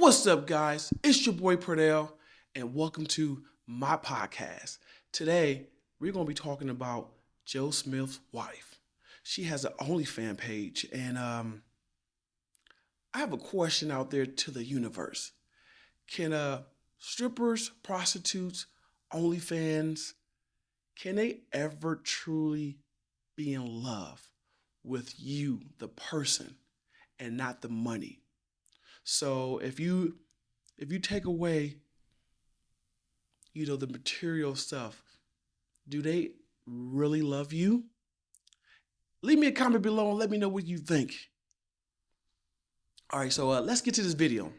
What's up, guys? It's your boy Perdell, and welcome to my podcast. Today, we're going to be talking about Joe Smith's wife. She has an OnlyFans page, and I have a question out there to the universe. Can strippers, prostitutes, OnlyFans, can they ever truly be in love with you, the person, and not the money? So if you take away, the material stuff, do they really love you? Leave me a comment below and let me know what you think. All right, so let's get to this video.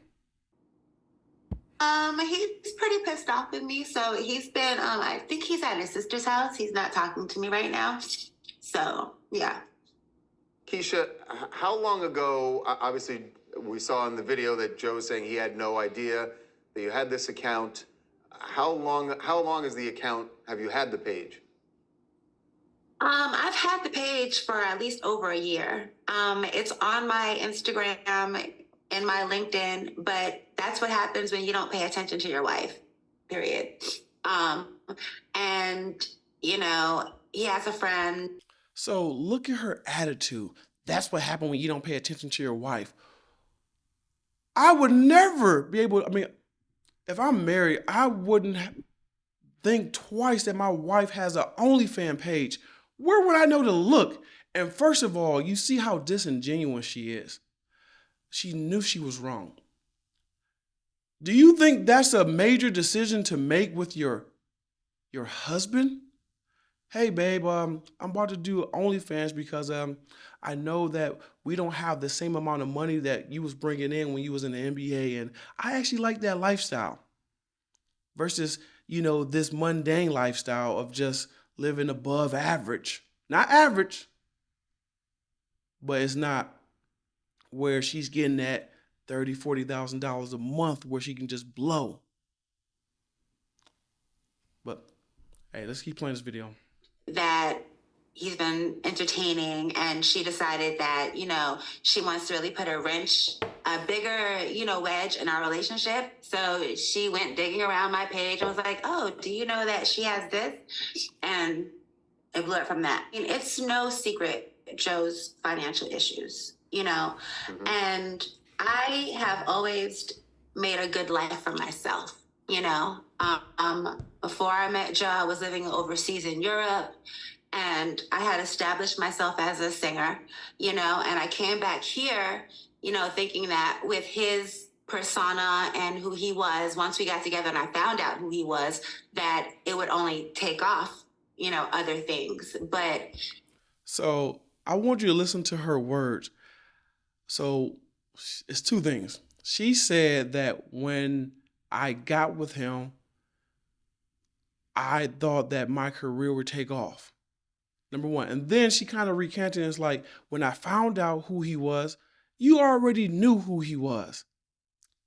He's pretty pissed off with me. So he's been, I think he's at his sister's house. He's not talking to me right now. So, yeah. Keisha, how long ago, obviously, we saw in the video that Joe was saying he had no idea that you had this account. How long is the account, have you had the page? I've had the page for at least over a year. It's on my Instagram and my LinkedIn, but that's what happens when you don't pay attention to your wife, period. And, he has a friend. So look at her attitude. That's what happened when you don't pay attention to your wife. I would never be able, if I'm married, I wouldn't think twice that my wife has an OnlyFans page. Where would I know to look? And first of all, you see how disingenuous she is. She knew she was wrong. Do you think that's a major decision to make with your husband? Hey, babe, I'm about to do OnlyFans because I know that we don't have the same amount of money that you was bringing in when you was in the NBA, and I actually like that lifestyle versus, this mundane lifestyle of just living above average. Not average, but it's not where she's getting that $30,000, $40,000 a month where she can just blow. But hey, let's keep playing this video. That he's been entertaining, and she decided that, she wants to really put a bigger, wedge in our relationship. So she went digging around my page and was like, oh, do you know that she has this? And it blew it from that. It's no secret, Joe's financial issues, and I have always made a good life for myself. Before I met Joe, I was living overseas in Europe, and I had established myself as a singer, and I came back here, thinking that with his persona and who he was, once we got together and I found out who he was, that it would only take off, other things. But so I want you to listen to her words. So it's two things. She said that when I got with him, I thought that my career would take off. Number one. And then she kind of recanted and it's like, when I found out who he was, you already knew who he was.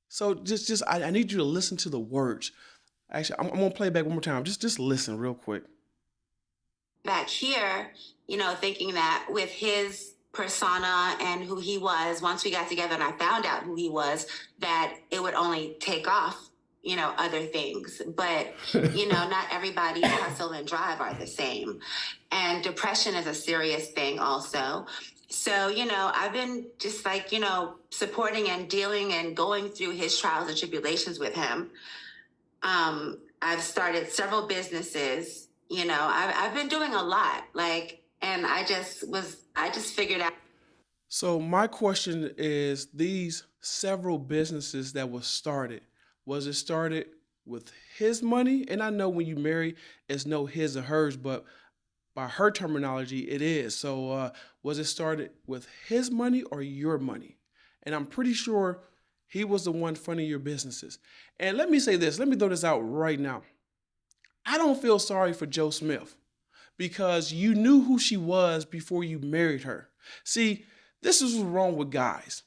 So I need you to listen to the words. Actually, I'm going to play it back one more time. Just listen real quick. Back here, thinking that with his persona and who he was, once we got together and I found out who he was, that it would only take off, other things. But, not everybody's hustle and drive are the same. And depression is a serious thing also. So, I've been just supporting and dealing and going through his trials and tribulations with him. I've started several businesses, I've been doing a lot, and I just figured out. So my question is, these several businesses that was it started with his money? And I know when you marry, it's no his or hers, but by her terminology, it is. So was it started with his money or your money? And I'm pretty sure he was the one funding your businesses. And let me say this, let me throw this out right now. I don't feel sorry for Joe Smith because you knew who she was before you married her. See, this is what's wrong with guys.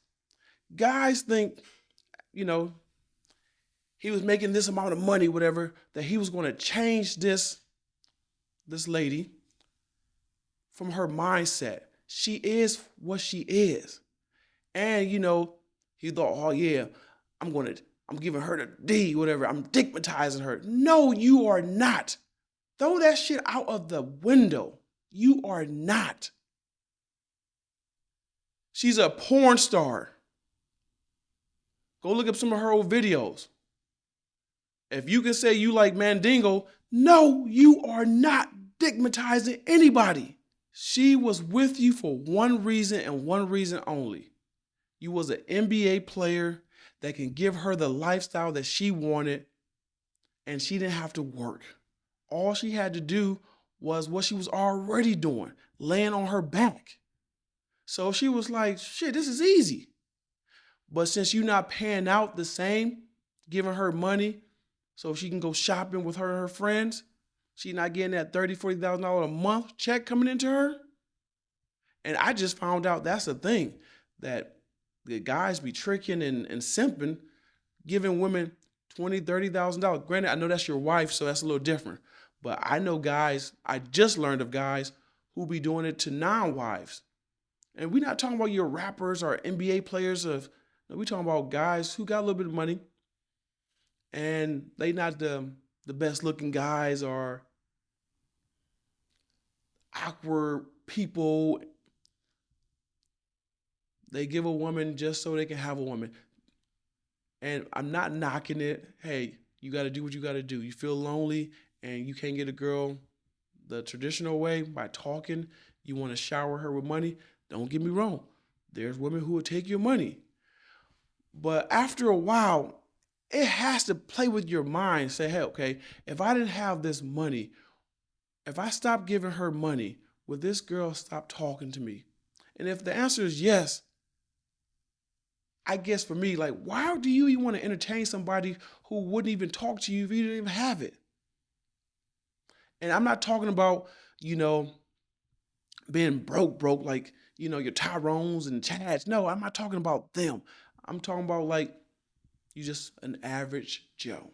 Guys think, he was making this amount of money, whatever, that he was going to change this lady from her mindset. She is what she is. And, he thought, oh yeah, I'm giving her the D, whatever. I'm stigmatizing her. No, you are not. Throw that shit out of the window. You are not. She's a porn star. Go look up some of her old videos. If you can say you like Mandingo, no, you are not stigmatizing anybody. She was with you for one reason and one reason only. You was an NBA player that can give her the lifestyle that she wanted, and she didn't have to work. All she had to do was what she was already doing, laying on her back. So she was like, shit, this is easy. But since you're not paying out the same, giving her money so she can go shopping with her and her friends, she's not getting that $30,000, $40,000 a month check coming into her. And I just found out that's a thing, that the guys be tricking and simping, giving women $20,000, $30,000. Granted, I know that's your wife, so that's a little different. But I know guys, I just learned of guys who be doing it to non-wives. And we're not talking about your rappers or NBA players. We're talking about guys who got a little bit of money and they not the best looking guys or awkward people. They give a woman just so they can have a woman. And I'm not knocking it. Hey, you got to do what you got to do. You feel lonely and you can't get a girl the traditional way by talking. You want to shower her with money. Don't get me wrong. There's women who will take your money. But after a while, it has to play with your mind. Say, hey, okay, if I didn't have this money, if I stopped giving her money, would this girl stop talking to me? And if the answer is yes, I guess for me, like, why do you even want to entertain somebody who wouldn't even talk to you if you didn't even have it? And I'm not talking about, being broke, like, your Tyrones and Chads. No, I'm not talking about them. I'm talking about like you just an average Joe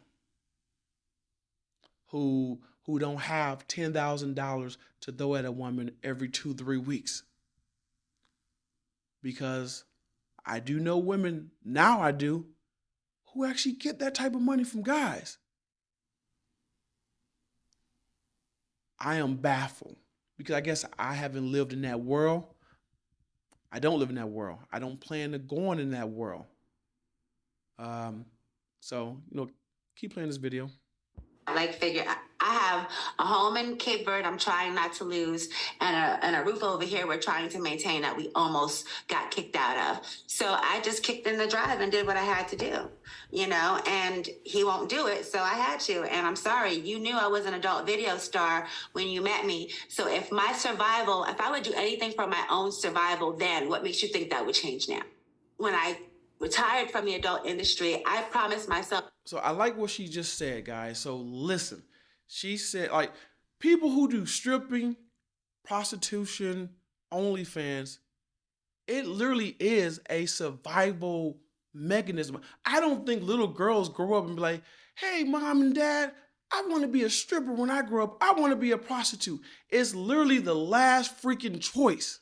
who don't have $10,000 to throw at a woman every 2-3 weeks. Because I do know women, now I do, who actually get that type of money from guys. I am baffled because I guess I haven't lived in that world. I don't live in that world. I don't plan to go on in that world. So, keep playing this video. Like, figure, I have a home in Cape Verde I'm trying not to lose, and a roof over here we're trying to maintain that we almost got kicked out of. So I just kicked in the drive and did what I had to do, and he won't do it, so I had to. And I'm sorry, you knew I was an adult video star when you met me. So if I would do anything for my own survival then, what makes you think that would change now? When I retired from the adult industry, I promised myself. So I like what she just said, guys. So listen, she said, like, people who do stripping, prostitution, OnlyFans, it literally is a survival mechanism. I don't think little girls grow up and be like, hey, mom and dad, I want to be a stripper when I grow up. I want to be a prostitute. It's literally the last freaking choice.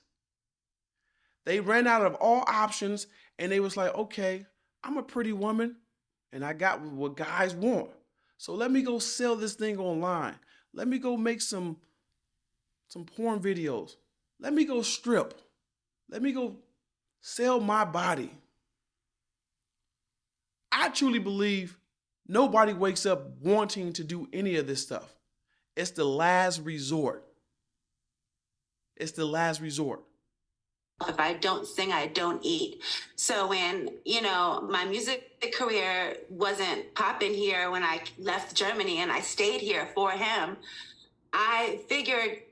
They ran out of all options and they was like, okay, I'm a pretty woman and I got what guys want. So let me go sell this thing online. Let me go make some porn videos. Let me go strip. Let me go sell my body. I truly believe nobody wakes up wanting to do any of this stuff. It's the last resort. It's the last resort. If I don't sing, I don't eat. So when, my music career wasn't popping here when I left Germany and I stayed here for him, I figured,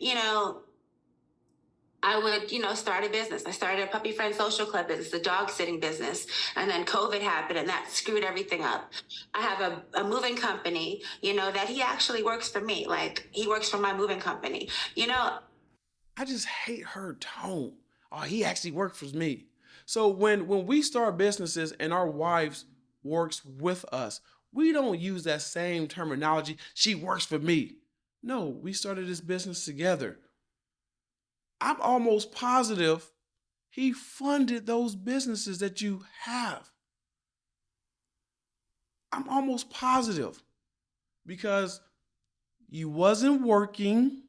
I would, start a business. I started a puppy friend social club business, a dog sitting business. And then COVID happened and that screwed everything up. I have a moving company, that he actually works for me. Like, he works for my moving company, I just hate her tone. Oh, he actually works for me. So when we start businesses and our wives works with us, we don't use that same terminology. She works for me. No, we started this business together. I'm almost positive he funded those businesses that you have. I'm almost positive because you wasn't working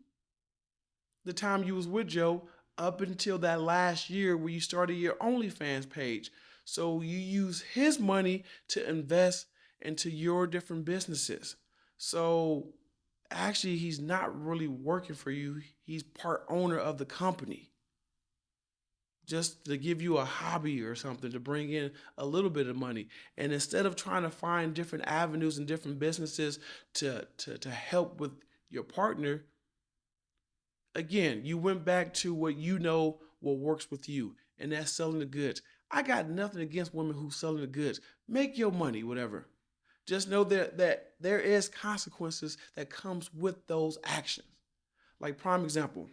the time you was with Joe up until that last year where you started your OnlyFans page. So you use his money to invest into your different businesses. So actually, he's not really working for you. He's part owner of the company just to give you a hobby or something to bring in a little bit of money. And instead of trying to find different avenues and different businesses to help with your partner, again, you went back to what you know what works with you, and that's selling the goods. I got nothing against women who selling the goods. Make your money, whatever. Just know that there is consequences that comes with those actions. Like prime example,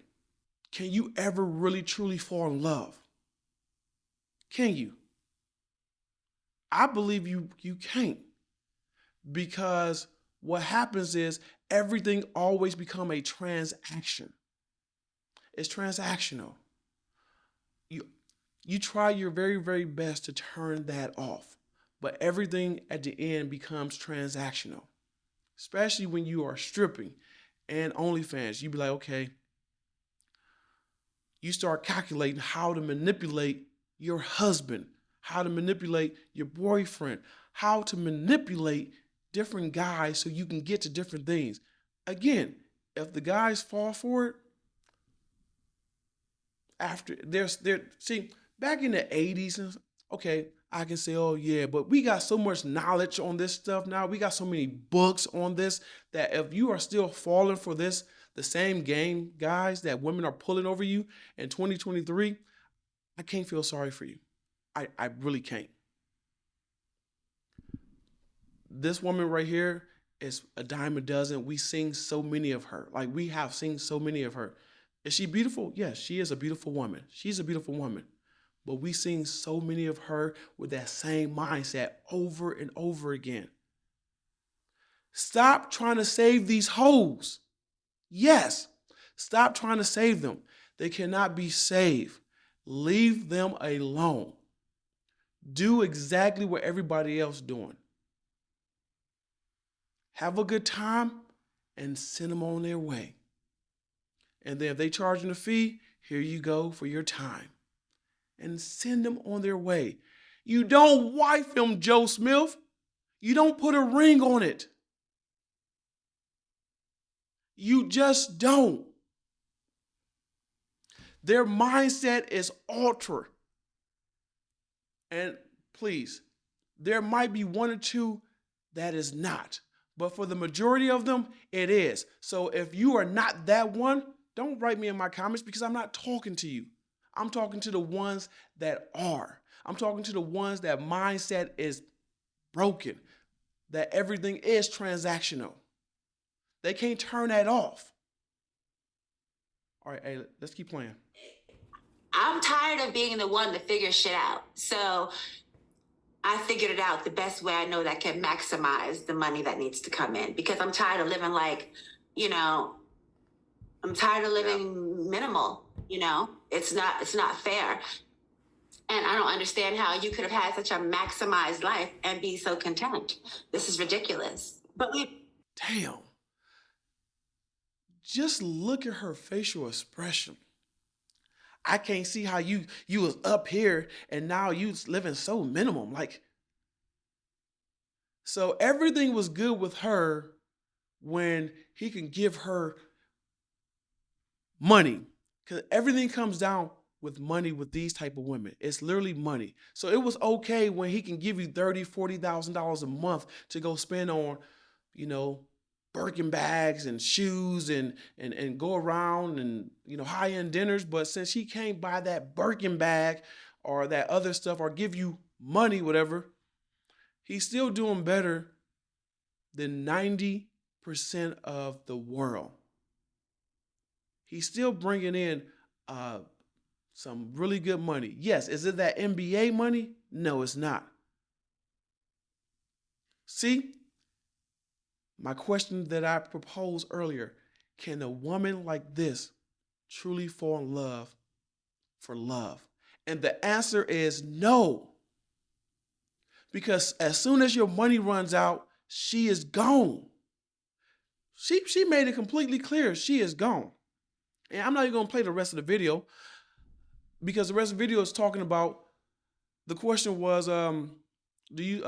can you ever really truly fall in love? Can you? I believe you can't because what happens is everything always become a transaction. It's transactional. You you try your very very best to turn that off, but everything at the end becomes transactional. Especially when you are stripping and OnlyFans, you be like, okay, you start calculating how to manipulate your husband, how to manipulate your boyfriend, how to manipulate different guys so you can get to different things. Again, if the guys fall for it, after there see back in the 80s, okay, I can say, oh yeah, but we got so much knowledge on this stuff now. We got so many books on this that if you are still falling for this, the same game, guys, that women are pulling over you in 2023, I can't feel sorry for you. I really can't. This woman right here is a dime a dozen. We sing so many of her. Like we have seen so many of her. Is she beautiful? Yes, she is a beautiful woman. She's a beautiful woman. But we seen so many of her with that same mindset over and over again. Stop trying to save these hoes. Yes, stop trying to save them. They cannot be saved. Leave them alone. Do exactly what everybody else doing. Have a good time and send them on their way. And then if they charging a fee, here you go for your time. And send them on their way. You don't wife him, Joe Smith. You don't put a ring on it. You just don't. Their mindset is altered. And please, there might be one or two that is not. But for the majority of them, it is. So if you are not that one, don't write me in my comments because I'm not talking to you. I'm talking to the ones that are. I'm talking to the ones that mindset is broken, that everything is transactional. They can't turn that off. All right, hey, let's keep playing. I'm tired of being the one to figure shit out. So I figured it out the best way I know that can maximize the money that needs to come in because I'm tired of living like, I'm tired of living minimal, It's not fair. And I don't understand how you could have had such a maximized life and be so content. This is ridiculous. But Damn. Just look at her facial expression. I can't see how you was up here and now you living so minimum. Like, so everything was good with her when he can give her money. Because everything comes down with money with these type of women. It's literally money. So it was okay when he can give you $30,000, $40,000 a month to go spend on, Birkin bags and shoes and go around and high-end dinners. But since he can't buy that Birkin bag or that other stuff or give you money, whatever, he's still doing better than 90% of the world. He's still bringing in some really good money. Yes, is it that NBA money? No, it's not. See? My question that I proposed earlier, can a woman like this truly fall in love for love? And the answer is no. Because as soon as your money runs out, she is gone. She made it completely clear she is gone. And I'm not even gonna play the rest of the video because the rest of the video is talking about, the question was, do you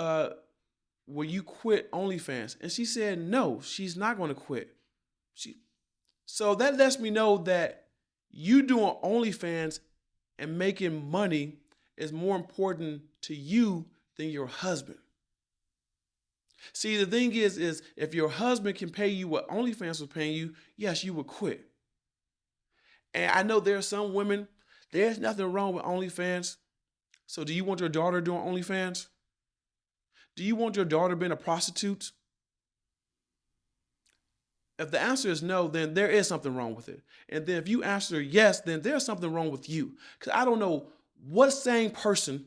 will you quit OnlyFans? And she said no, she's not gonna quit. So that lets me know that you doing OnlyFans and making money is more important to you than your husband. See, the thing is if your husband can pay you what OnlyFans was paying you, yes, you would quit. And I know there are some women, there's nothing wrong with OnlyFans. So do you want your daughter doing OnlyFans? Do you want your daughter being a prostitute? If the answer is no, then there is something wrong with it. And then if you answer yes, then there's something wrong with you. Because I don't know what sane person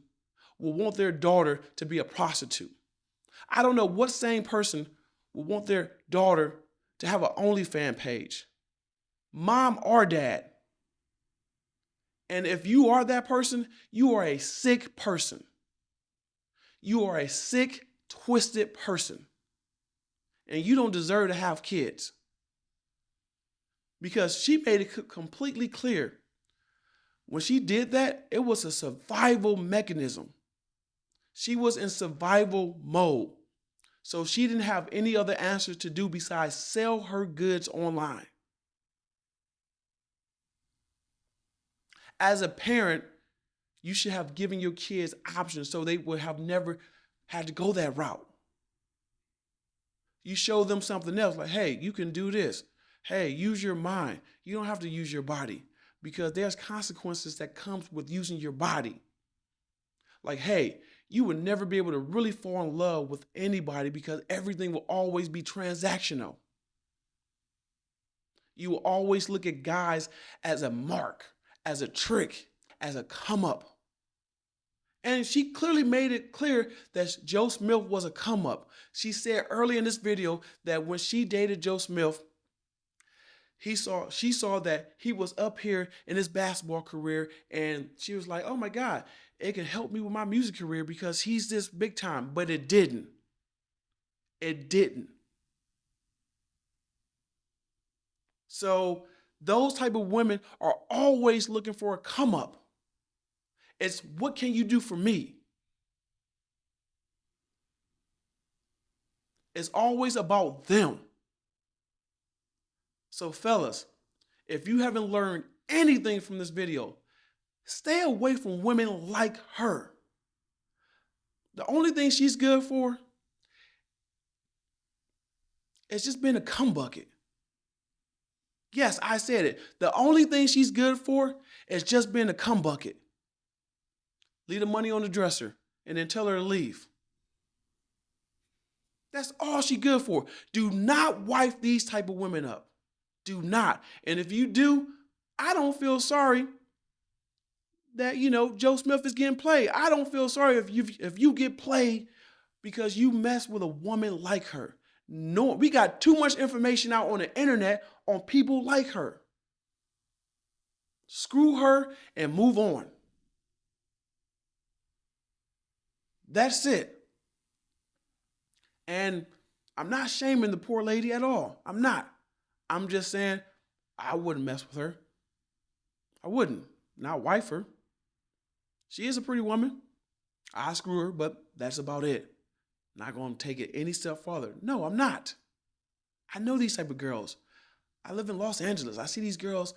will want their daughter to be a prostitute. I don't know what sane person will want their daughter to have an OnlyFans page, mom or dad. And if you are that person, you are a sick person. You are a sick, twisted person. And you don't deserve to have kids. Because she made it completely clear. When she did that, it was a survival mechanism. She was in survival mode. So she didn't have any other answer to do besides sell her goods online. As a parent, you should have given your kids options so they would have never had to go that route. You show them something else, like, hey, you can do this. Hey, use your mind. You don't have to use your body, because there's consequences that comes with using your body. Like, hey, you would never be able to really fall in love with anybody because everything will always be transactional. You will always look at guys as a mark, as a trick, as a come up. And she clearly made it clear that Joe Smith was a come up. She said early in this video that when she dated Joe Smith, she saw that he was up here in his basketball career, and she was like, oh my God, it can help me with my music career because he's this big time. But it didn't. It didn't. So those type of women are always looking for a come up. It's what can you do for me? It's always about them. So fellas, if you haven't learned anything from this video, stay away from women like her. The only thing she's good for is just being a cum bucket. Yes, I said it. The only thing she's good for is just being a cum bucket. Leave the money on the dresser and then tell her to leave. That's all she's good for. Do not wife these type of women up. Do not. And if you do, I don't feel sorry that, Joe Smith is getting played. I don't feel sorry if you get played because you mess with a woman like her. No, we got too much information out on the internet on people like her. Screw her and move on. That's it. And I'm not shaming the poor lady at all. I'm not. I'm just saying I wouldn't mess with her. I wouldn't. Not wife her. She is a pretty woman. I screw her, but that's about it. Not going to take it any step further. No, I'm not. I know these type of girls. I live in Los Angeles. I see these girls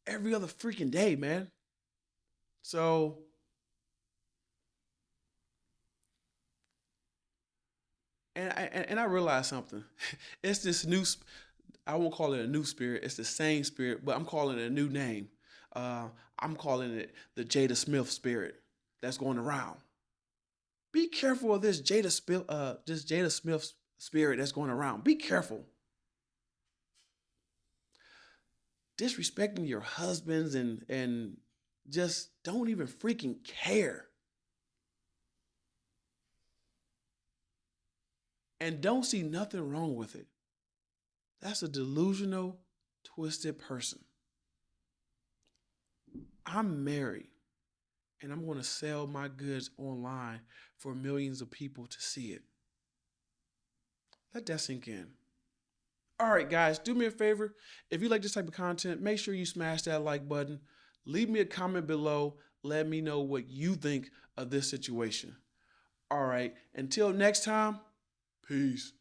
every other freaking day, man. So, and I realized something. It's this new, I won't call it a new spirit. It's the same spirit, but I'm calling it a new name. I'm calling it the Jada Smith spirit that's going around. Be careful of this Jada Smith spirit that's going around. Be careful. Disrespecting your husbands and just don't even freaking care. And don't see nothing wrong with it. That's a delusional, twisted person. I'm married, and I'm going to sell my goods online for millions of people to see it. Let that sink in. All right, guys, do me a favor. If you like this type of content, make sure you smash that like button. Leave me a comment below. Let me know what you think of this situation. All right, until next time, peace.